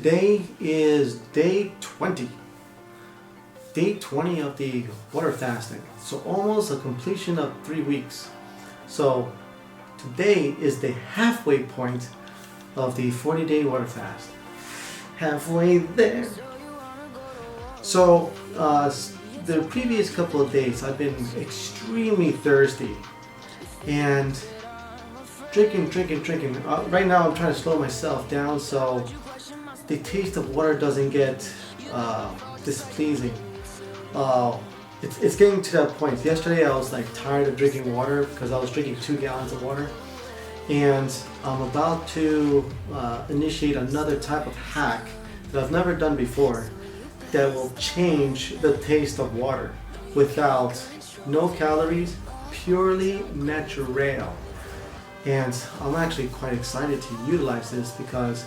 Today is day 20. Day 20 of the water fasting. So almost a completion of 3 weeks. So today is the halfway point of the 40-day water fast. Halfway there. So the previous couple of days I've been extremely thirsty and drinking. Right now I'm trying to slow myself down so the taste of water doesn't get displeasing. It's getting to that point. Yesterday I was like tired of drinking water because I was drinking 2 gallons of water, and I'm about to initiate another type of hack that I've never done before that will change the taste of water without no calories, purely natural. And I'm actually quite excited to utilize this because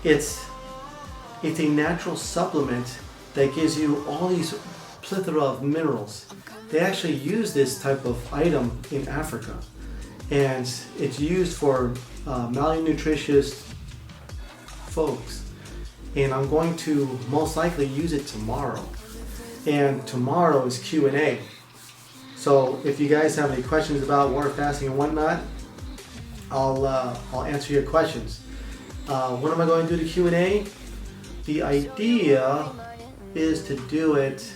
it's a natural supplement that gives you all these plethora of minerals. They actually use this type of item in Africa, and it's used for malnutritious folks. And I'm going to most likely use it tomorrow. And tomorrow is Q&A. So if you guys have any questions about water fasting and whatnot, I'll answer your questions. When am I going to do the Q&A? The idea is to do it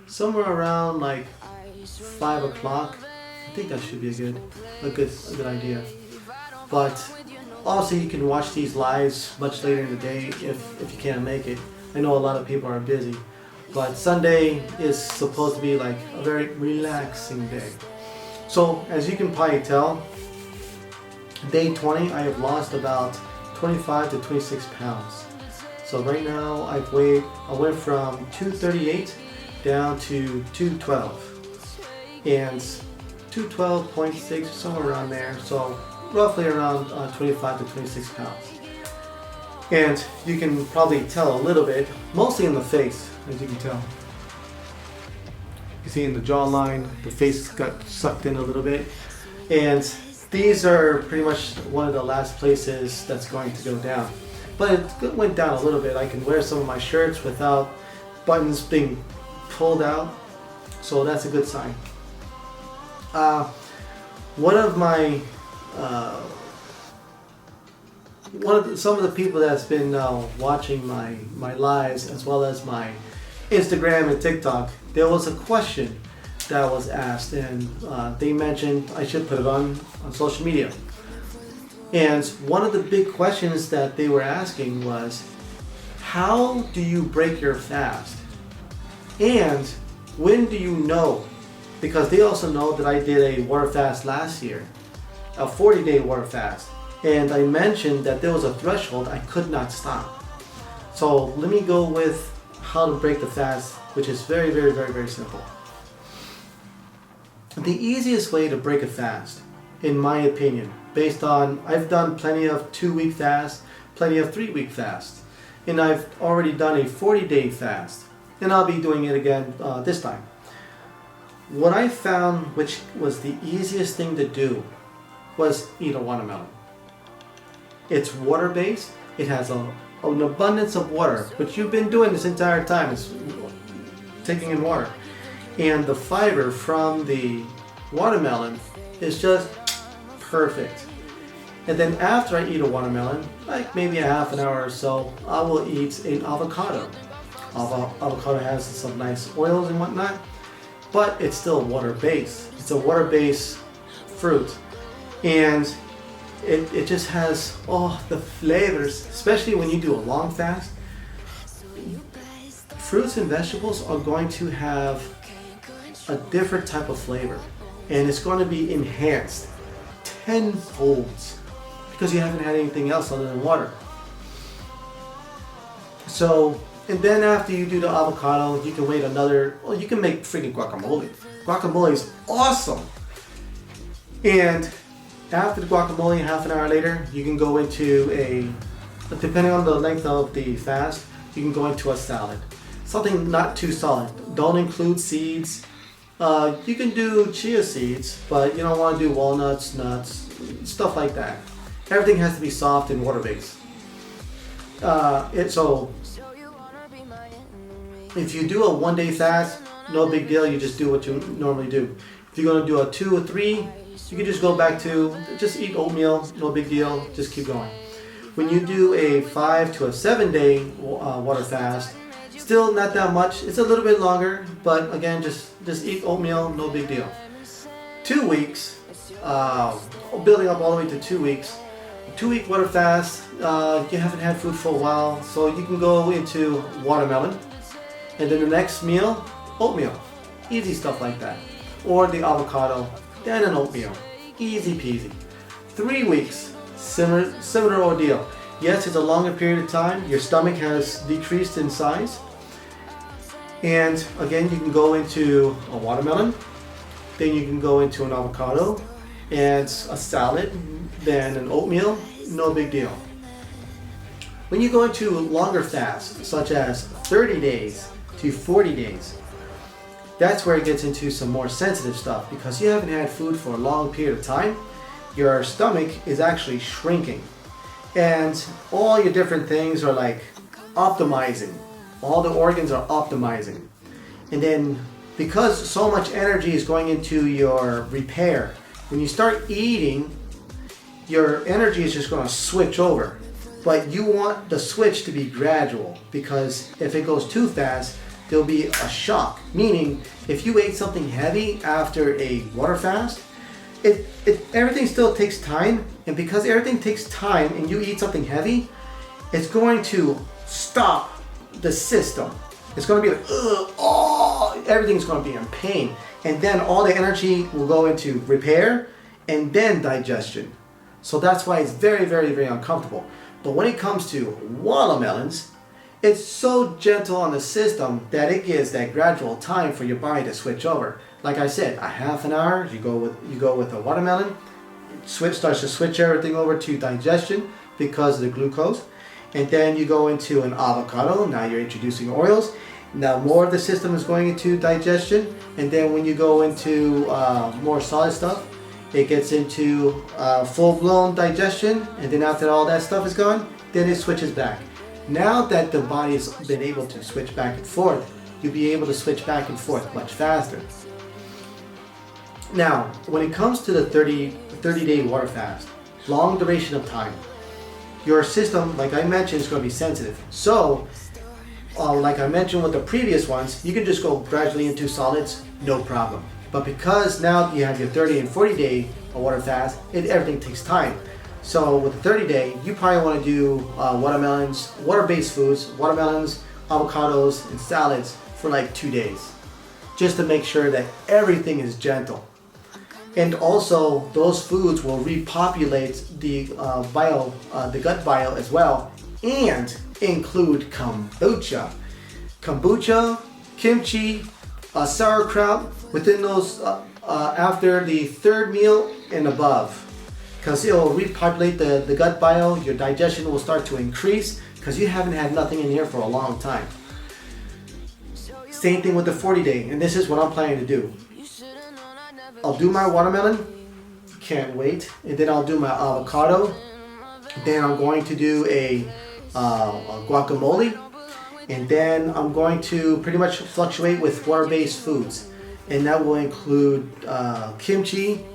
somewhere around like 5 o'clock. I think that should be a good idea. But also you can watch these lives much later in the day if you can't make it. I know a lot of people are busy, but Sunday is supposed to be like a very relaxing day. So as you can probably tell, day 20 I have lost about 25 to 26 pounds. So right now I went from 238 down to 212, and 212.6, somewhere around there. So roughly around 25 to 26 pounds. And you can probably tell a little bit, mostly in the face, as you can tell. You see in the jawline, the face got sucked in a little bit. And these are pretty much one of the last places that's going to go down. But it went down a little bit. I can wear some of my shirts without buttons being pulled out. So that's a good sign. Some of the people that's been watching my lives as well as my Instagram and TikTok, there was a question that was asked, and they mentioned I should put it on social media. And one of the big questions that they were asking was, how do you break your fast? And when do you know? Because they also know that I did a water fast last year, a 40-day water fast. And I mentioned that there was a threshold I could not stop. So let me go with how to break the fast, which is very simple. The easiest way to break a fast, in my opinion, based on, I've done plenty of 2-week fasts, plenty of 3-week fasts, and I've already done a 40-day fast, and I'll be doing it again this time. What I found, which was the easiest thing to do, was eat a watermelon. It's water-based. It has an abundance of water, which you've been doing this entire time. It's taking in water. And the fiber from the watermelon is just perfect. And then after I eat a watermelon, like maybe a half an hour or so, I will eat an avocado. Avocado has some nice oils and whatnot, but it's still water-based. It's a water-based fruit. And it just has all the flavors, especially when you do a long fast. Fruits and vegetables are going to have a different type of flavor, and it's going to be enhanced tenfold because you haven't had anything else other than water. So, and then after you do the avocado, you can wait you can make freaking guacamole. Guacamole is awesome. And after the guacamole, half an hour later, you can go into depending on the length of the fast, you can go into a salad. Something not too solid. Don't include seeds. You can do chia seeds, but you don't want to do walnuts, nuts, stuff like that. everything has to be soft and water-based. So if you do a 1-day fast, no big deal. You just do what you normally do. If you're going to do a 2 or 3, you can just go back to just eat oatmeal. No big deal. Just keep going. When you do a 5 to a 7-day water fast, still not that much. It's a little bit longer, but again, just eat oatmeal. No big deal. 2 weeks, building up all the way to 2 weeks. 2-week water fast, you haven't had food for a while, so you can go into watermelon, and then the next meal, oatmeal. Easy stuff like that. Or the avocado, then an oatmeal. Easy peasy. 3 weeks, similar ordeal. Yes, it's a longer period of time. Your stomach has decreased in size. And again, you can go into a watermelon, then you can go into an avocado, and a salad, then an oatmeal, no big deal. When you go into longer fasts, such as 30 days to 40 days, that's where it gets into some more sensitive stuff, because you haven't had food for a long period of time. Your stomach is actually shrinking, and all your different things are like optimizing. All the organs are optimizing. And then because so much energy is going into your repair, when you start eating, your energy is just going to switch over. But you want the switch to be gradual, because if it goes too fast, there'll be a shock. Meaning, if you ate something heavy after a water fast, everything still takes time. And because everything takes time and you eat something heavy, it's going to stop the system. It's going to be like, everything's going to be in pain. And then all the energy will go into repair and then digestion. So that's why it's very, very, very uncomfortable. But when it comes to watermelons, it's so gentle on the system that it gives that gradual time for your body to switch over. Like I said, a half an hour, you go with a watermelon, starts to switch everything over to digestion because of the glucose. And then you go into an avocado, now you're introducing oils. Now more of the system is going into digestion. And then when you go into more solid stuff, it gets into full-blown digestion. And then after all that stuff is gone, then it switches back. Now that the body has been able to switch back and forth, you'll be able to switch back and forth much faster. Now, when it comes to the 30-day water fast, long duration of time, your system, like I mentioned, is going to be sensitive. So, like I mentioned with the previous ones, you can just go gradually into solids, no problem. But because now you have your 30 and 40-day water fast, everything takes time. So with the 30-day, you probably want to do watermelons, water-based foods, watermelons, avocados, and salads for like 2 days, just to make sure that everything is gentle. And also, those foods will repopulate the gut bile as well, and include kombucha. Kombucha, kimchi, sauerkraut within those after the 3rd meal and above, because it will repopulate the gut bile. Your digestion will start to increase because you haven't had nothing in here for a long time. Same thing with the 40-day, and this is what I'm planning to do. I'll do my watermelon, can't wait, and then I'll do my avocado. Then I'm going to do a guacamole, and then I'm going to pretty much fluctuate with water-based foods, and that will include kimchi,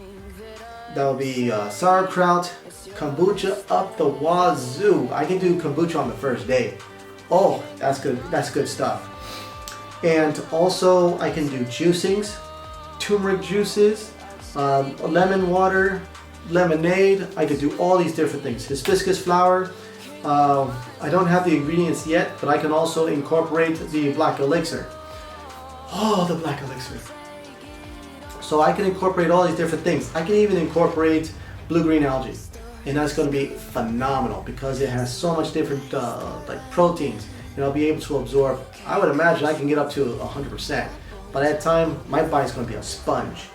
that will be sauerkraut, kombucha up the wazoo. I can do kombucha on the first day. Oh, that's good stuff. And also I can do juicings, turmeric juices, lemon water, lemonade. I could do all these different things. Hibiscus flower. I don't have the ingredients yet, but I can also incorporate the black elixir. Oh, the black elixir. So I can incorporate all these different things. I can even incorporate blue-green algae, and that's going to be phenomenal because it has so much different like proteins, and I'll be able to absorb. I would imagine I can get up to 100%. By that time, my body's going to be a sponge.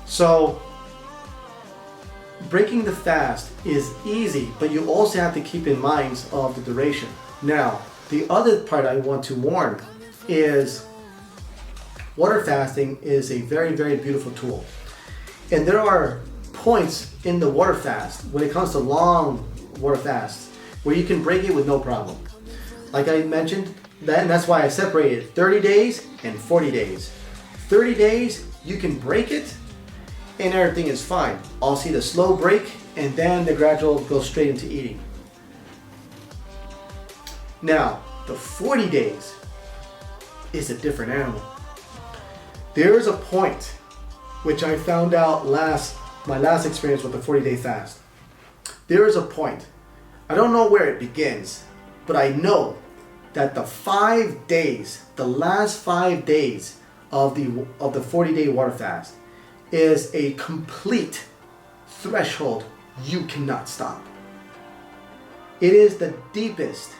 So breaking the fast is easy, but you also have to keep in mind of the duration. Now, the other part I want to warn is water fasting is a very, very beautiful tool. And there are points in the water fast when it comes to long water fasts where you can break it with no problem. Like I mentioned, and that's why I separated 30 days and 40 days. 30 days, you can break it and everything is fine. I'll see the slow break and then the gradual goes straight into eating. Now, the 40 days is a different animal. There is a point which I found out my last experience with the 40-day fast. There is a point. I don't know where it begins, but I know that the 5 days, the last 5 days of the 40-day water fast is a complete threshold you cannot stop. It is the deepest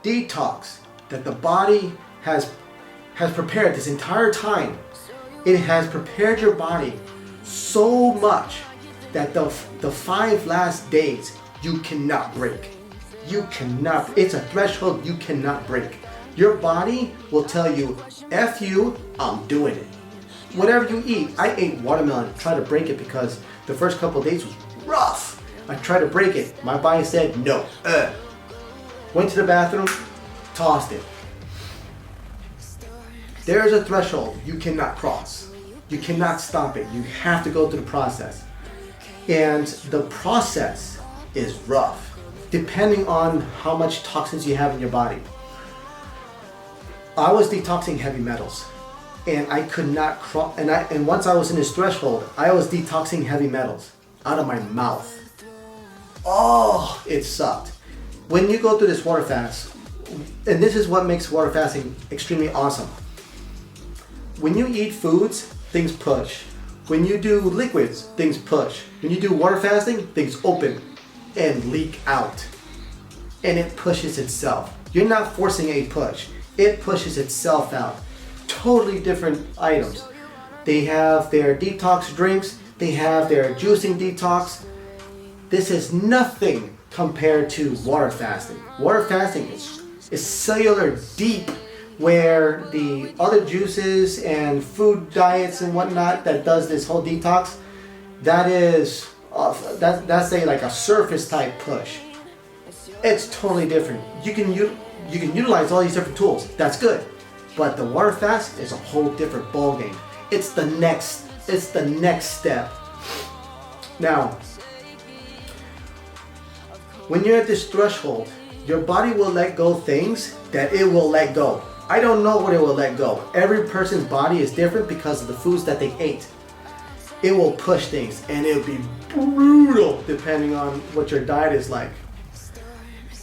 detox that the body has prepared this entire time. It has prepared your body so much that the 5 last days you cannot break. You cannot, it's a threshold you cannot break. Your body will tell you, F you, I'm doing it. Whatever you eat, I ate watermelon, tried to break it because the first couple of days was rough. I tried to break it. My body said no. Went to the bathroom, tossed it. There is a threshold you cannot cross. You cannot stop it. You have to go through the process. And the process is rough, depending on how much toxins you have in your body. I was detoxing heavy metals, and I could not cross. And once I was in this threshold, I was detoxing heavy metals out of my mouth. Oh, it sucked. When you go through this water fast, and this is what makes water fasting extremely awesome. When you eat foods, things push. When you do liquids, things push. When you do water fasting, things open and leak out. And it pushes itself. You're not forcing a push. It pushes itself out. Totally different items. They have their detox drinks. They have their juicing detox. This is nothing compared to water fasting. Water fasting is cellular deep, where the other juices and food diets and whatnot that does this whole detox, that's like a surface type push. It's totally different. You can utilize all these different tools. That's good, but the water fast is a whole different ball game. It's the next step. Now, when you're at this threshold, your body will let go things that it will let go. I don't know what it will let go. Every person's body is different because of the foods that they ate. It will push things and it'll be brutal depending on what your diet is like.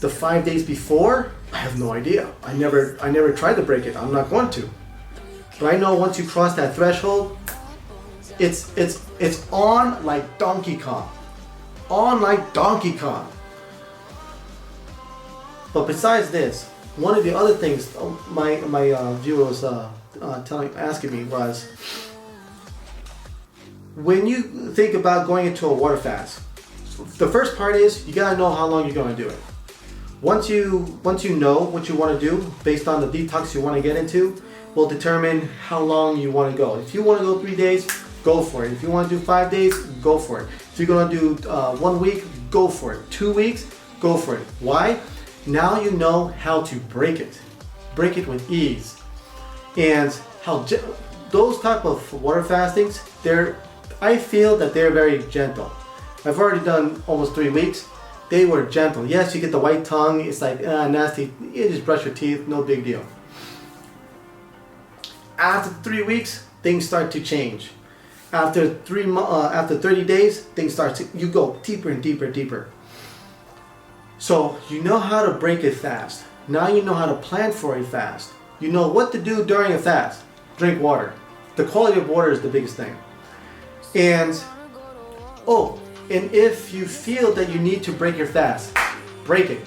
The 5 days before, I have no idea. I never tried to break it. I'm not going to. But I know once you cross that threshold, it's on like Donkey Kong. On like Donkey Kong. But besides this, one of the other things my viewer was asking me was, when you think about going into a water fast, the first part is you gotta know how long you're gonna do it. Once you know what you want to do based on the detox you want to get into, will determine how long you want to go. If you want to go 3 days, go for it. If you want to do 5 days, go for it. If you're gonna do 1 week, go for it. 2 weeks, go for it. Why? Now you know how to break it with ease. And how those type of water fastings, I feel that they're very gentle. I've already done almost 3 weeks. They were gentle. Yes, you get the white tongue. It's like nasty. You just brush your teeth. No big deal. After 3 weeks, things start to change. After 30 days, you go deeper and deeper and deeper. So you know how to break it fast. Now you know how to plan for a fast. You know what to do during a fast. Drink water. The quality of water is the biggest thing. And if you feel that you need to break your fast, break it.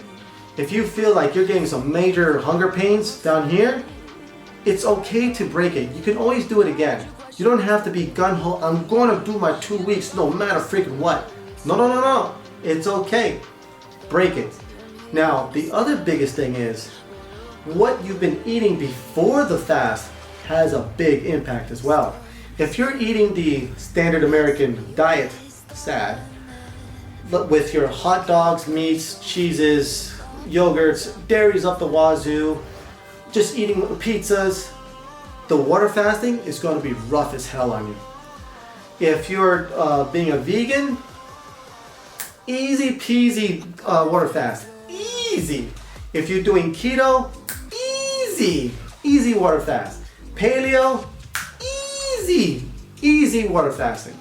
If you feel like you're getting some major hunger pains down here, it's okay to break it. You can always do it again. You don't have to be gung-ho, I'm going to do my 2 weeks no matter freaking what. No. It's okay. Break it. Now, the other biggest thing is, what you've been eating before the fast has a big impact as well. If you're eating the standard American diet, sad. But with your hot dogs, meats, cheeses, yogurts, dairies up the wazoo, just eating pizzas, the water fasting is going to be rough as hell on you. If you're being a vegan, easy peasy water fast. Easy. If you're doing keto, easy water fast. Paleo, easy water fasting.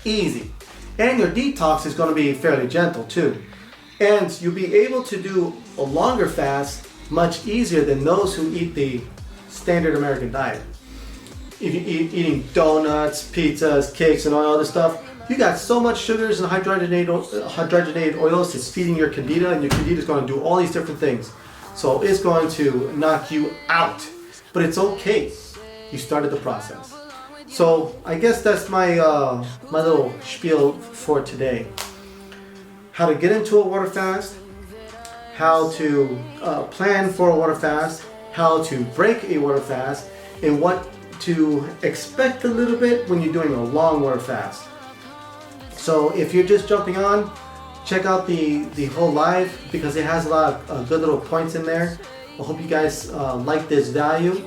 Easy. And your detox is going to be fairly gentle too. And you'll be able to do a longer fast much easier than those who eat the standard American diet. If you eating donuts, pizzas, cakes, and all other stuff, you got so much sugars and hydrogenated oils, it's feeding your candida, and your candida is going to do all these different things. So it's going to knock you out. But it's okay. You started the process. So I guess that's my my little spiel for today. How to get into a water fast, how to plan for a water fast, how to break a water fast, and what to expect a little bit when you're doing a long water fast. So if you're just jumping on, check out the whole live because it has a lot of good little points in there. I hope you guys like this value.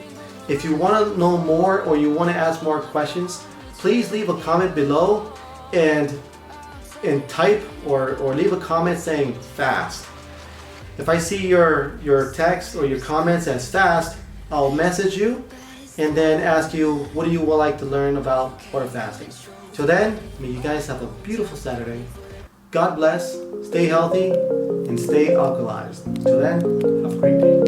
If you want to know more or you want to ask more questions, please leave a comment below and type or leave a comment saying fast. If I see your text or your comments as fast, I'll message you and then ask you what do you would like to learn about water fasting. Till then, may you guys have a beautiful Saturday. God bless, stay healthy, and stay alkalized. Till then, have a great day.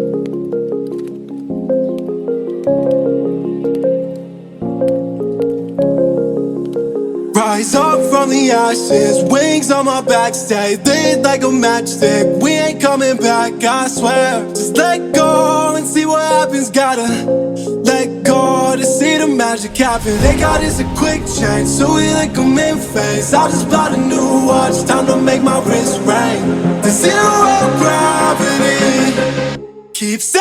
Rise up from the ashes, wings on my back, stay lit like a matchstick. We ain't coming back, I swear. Just let go and see what happens. Gotta let go to see the magic happen. They got us a quick change, so we like them in phase. I'll just buy the new watch, time to make my wrist ring. The zero gravity keeps